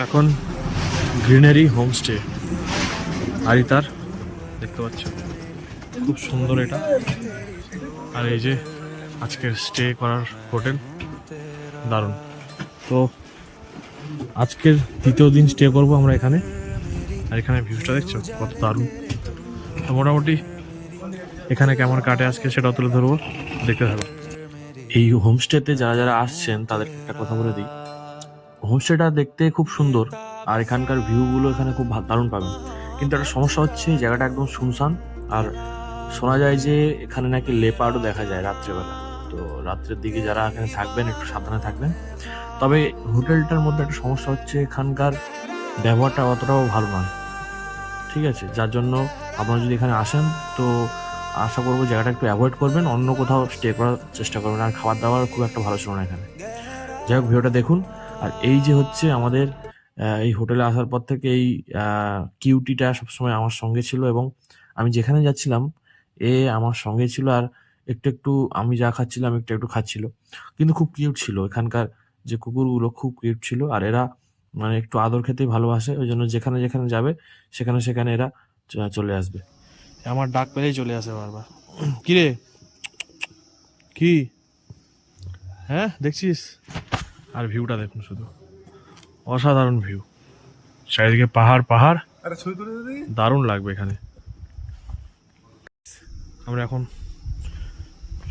এখন greenery homestay Aritar দেখতে পাচ্ছ, খুব সুন্দর এটা। আর এই যে আজকের স্টে করার হোটেল, দারুণ। তো আজকের দ্বিতীয় দিন স্টে করব আমরা এখানে। আর এখানে ভিউটা দেখছো কত দারুণ। তো মোটামুটি এখানে কেমন কাটে আজকে সেটাও তুলে ধরবো, দেখতে থাকো। এই হোমস্টেতে যারা যারা আসছেন তাদেরকে একটা কথা বলে দিই, হোমস্টেটা দেখতে খুব সুন্দর আর এখানকার ভিউগুলো এখানে খুব দারুণ পাবেন। কিন্তু একটা সমস্যা হচ্ছে জায়গাটা একদম শুনশান। আর শোনা যায় যে এখানে নাকি লেপার্ডও দেখা যায় রাত্রেবেলা। তো রাত্রের দিকে যারা এখানে থাকবেন একটু সাবধানে থাকবেন। তবে হোটেলটার মধ্যে একটা সমস্যা হচ্ছে এখানকার ব্যবহারটা অতটাও ভালো নয়, ঠিক আছে? যার জন্য আপনারা যদি এখানে আসেন তো আশা করবো জায়গাটা একটু অ্যাভয়েড করবেন, অন্য কোথাও স্টে করার চেষ্টা করবেন। আর খাবার দাবার খুব একটা ভালো ছিল না এখানে। যাই হোক, ভিডিওটা দেখুন। আর এই যে হচ্ছে আমাদের এই হোটেলে আসার পর থেকে এই কিউটিটা সবসময় আমার সঙ্গে ছিল, এবং আমি যেখানে যাচ্ছিলাম এ আমার সঙ্গে ছিল। আর একটু একটু আমি যা খাচ্ছিলাম একটু একটু খাচ্ছিল, কিন্তু খুব কিউট ছিল। এখানকার যে কুকুরগুলো খুব কিউট ছিল, আর এরা মানে একটু আদর খেতেই ভালোবাসে। ওই জন্য যেখানে যেখানে যাবে সেখানে সেখানে এরা চলে আসবে। আমার ডাক পেলেই চলে আসে বারবার। কি রে, কি? হ্যাঁ দেখছিস? আর ভিউটা দেখুন শুধু, অসাধারণ ভিউ। চারিদিকে পাহাড় পাহাড়, দারুণ লাগবে এখানে। আমরা এখন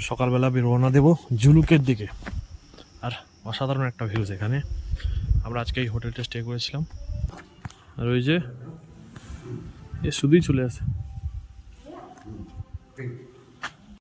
সকালবেলা রওনা দেবো জুলুকের দিকে। আর অসাধারণ একটা ভিউজ এখানে। আমরা আজকে এই হোটেলটা স্টে করেছিলাম। আর ওই যে এ শুধুই চলে আসে।